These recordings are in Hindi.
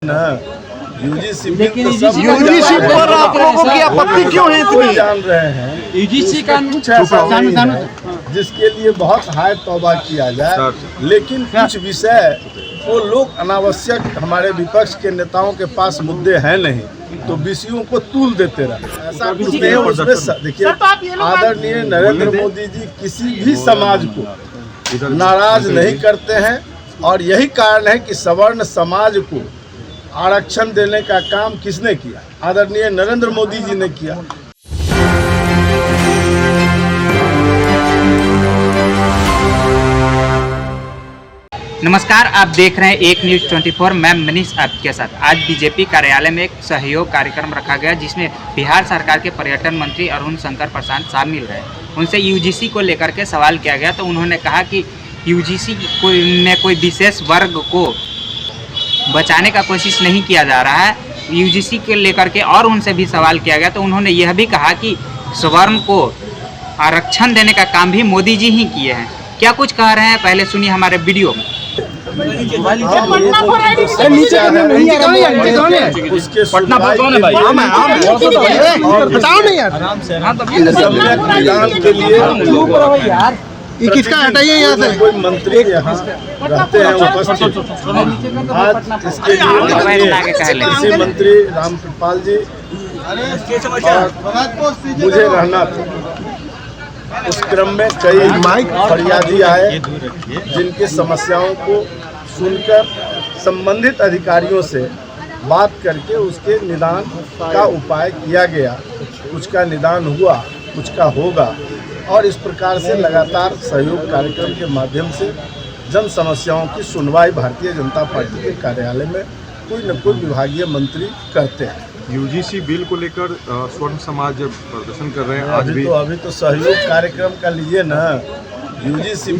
ना यूजीसी पर आप लोगों की आपत्ति क्यों है इतनी? जान रहे हैं यूजीसी का कुछ ऐसा नहीं है जिसके लिए बहुत हाय तौबा किया जाए, लेकिन कुछ विषय वो लोग अनावश्यक हमारे विपक्ष के नेताओं के पास मुद्दे हैं नहीं, तो विषयों को तूल देते रहे। ऐसा कुछ नहीं है उसमें। देखिए, आदरणीय नरेंद्र मोदी जी किसी भी समाज को नाराज नहीं करते हैं, और यही कारण है कि सवर्ण समाज को आरक्षण देने का काम किसने किया? आदरणीय नरेंद्र मोदी जी ने किया। नमस्कार, आप देख रहे हैं एक न्यूज़ 24। मैं मनीष आपके साथ। आज बीजेपी कार्यालय में एक सहयोग कार्यक्रम रखा गया, जिसमें बिहार सरकार के पर्यटन मंत्री अरुण शंकर प्रसाद शामिल रहे। उनसे यूजीसी को लेकर के सवाल किया गया, तो उन्होंने कहा कि यूजीसी में कोई विशेष वर्ग को बचाने का कोशिश नहीं किया जा रहा है। यूजीसी को लेकर के और उनसे भी सवाल किया गया, तो उन्होंने यह भी कहा कि सवर्ण को आरक्षण देने का काम भी मोदी जी ही किए हैं। क्या कुछ कह रहे हैं, पहले सुनिए हमारे वीडियो में। ये किसका हटाइए यहाँ से? कोई मंत्री यहाँ रहते हैं उपस्थित। आज इसके लिए कृषि मंत्री रामकृपाल जी मुझे रहना था। उस क्रम में कई फरियादी आए, जिनकी समस्याओं को सुनकर संबंधित अधिकारियों से बात करके उसके निदान का उपाय किया गया। कुछ का निदान हुआ, कुछ का होगा, और इस प्रकार से लगातार सहयोग कार्यक्रम के माध्यम से जन समस्याओं की सुनवाई भारतीय जनता पार्टी के कार्यालय में कोई न कोई विभागीय मंत्री करते हैं। यूजीसी बिल को लेकर स्वर्ण समाज प्रदर्शन कर रहे हैं आज भी। अभी तो सहयोग कार्यक्रम का लिए ना, यूजीसी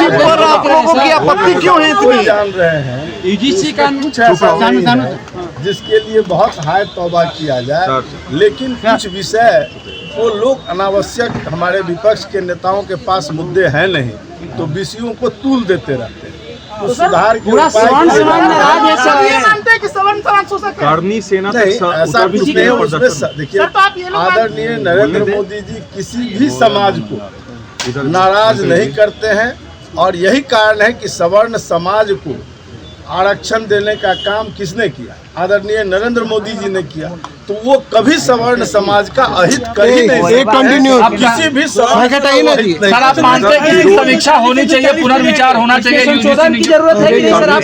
पर आप लोगों की आपत्ति क्यों है इतनी? जान रहे हैं यूजीसी का कुछ ऐसा नहीं है जिसके लिए बहुत हाय तौबा किया जाए, लेकिन कुछ विषय वो लोग अनावश्यक हमारे विपक्ष के नेताओं के पास मुद्दे हैं नहीं, तो विषयों को तूल देते रहते हैं। तो सुधार के करनी सेना ऐसा कुछ नहीं है उसमें। देखिए, आदरणीय नरेंद्र मोदी जी किसी भी समाज को नाराज नहीं करते हैं, और यही कारण है कि सवर्ण समाज को आरक्षण देने का काम किसने किया? आदरणीय नरेंद्र मोदी जी ने किया। तो वो कभी सवर्ण समाज का अहित कर ही नहीं सकते। किसी भी आप मानते हैं कि समीक्षा होनी चाहिए, पुनर्विचार होना चाहिए, संशोधन की जरूरत है कि नहीं सर? आप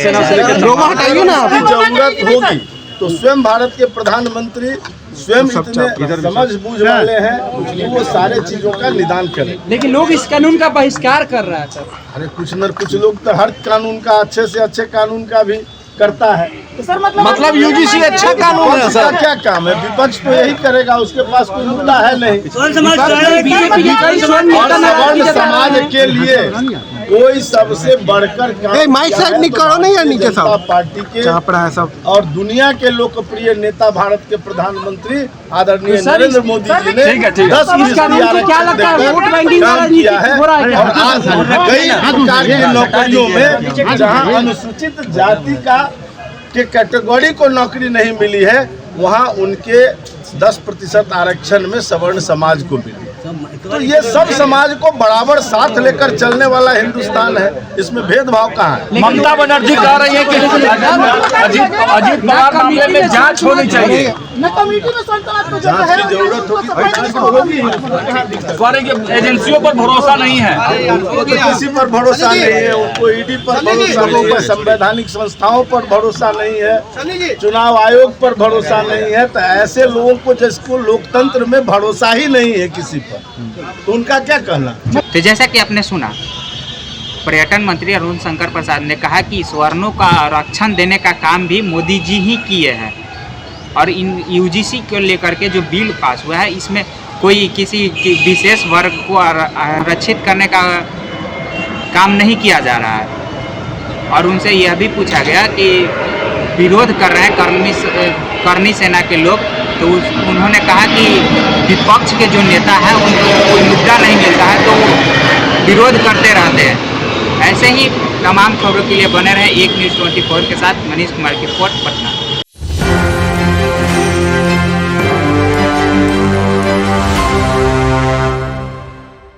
लोग हटाइए ना। जरूरत होगी तो स्वयं भारत के प्रधानमंत्री स्वयं इतने समझ बूझ वाले हैं कि वो सारे चीजों का निदान करें। लेकिन लोग इस कानून का बहिष्कार कर रहे हैं सर। अरे कुछ न कुछ लोग तो हर कानून का, अच्छे से अच्छे कानून का भी करता है। तो सर मतलब यूजीसी अच्छा कानून है सर? क्या काम है? विपक्ष तो यही करेगा, उसके पास कोई मुद्दा है नहीं। और सवर्ण समाज के लिए कोई सबसे बढ़कर काम माइक साइड निकालो नहीं यार, नीचे सब पार्टी के सब और दुनिया के लोकप्रिय नेता भारत के प्रधानमंत्री आदरणीय नरेंद्र मोदी जी ने 10% काम किया है। और आज कई प्रकार की नौकरियों में जहां अनुसूचित जाति के कैटेगरी को नौकरी नहीं मिली है, वहां उनके 10% आरक्षण में सवर्ण समाज को मिली। तो ये सब समाज को बराबर साथ लेकर चलने वाला हिंदुस्तान है, इसमें भेदभाव कहाँ है? ममता बनर्जी कह रही है कि अजीत पवार मामले में जांच होनी चाहिए। जांच की जरूरत होगी। एजेंसियों पर भरोसा नहीं है, उनको तो किसी पर भरोसा नहीं है, उनको ईडी पर भरोसा नहीं है, संवैधानिक संस्थाओं पर भरोसा नहीं है, चुनाव आयोग पर भरोसा नहीं है। तो ऐसे लोगों को जिसको लोकतंत्र में भरोसा ही नहीं है किसी पर, तो उनका क्या कहना? तो जैसा कि आपने सुना, पर्यटन मंत्री अरुण शंकर प्रसाद ने कहा कि स्वर्णों का आरक्षण देने का काम भी मोदी जी ही किए हैं, और इन यूजीसी को लेकर के जो बिल पास हुआ है, इसमें कोई किसी विशेष वर्ग को आरक्षित करने का काम नहीं किया जा रहा है। और उनसे यह भी पूछा गया कि विरोध कर रहे हैं करनी सेना के लोग, तो उन्होंने कहा कि विपक्ष के जो नेता हैं उनको कोई मुद्दा नहीं मिलता है तो वो विरोध करते रहते हैं। ऐसे ही तमाम खबरों के लिए बने रहे एक न्यूज़ 24 के साथ। मनीष कुमार की रिपोर्ट, पटना।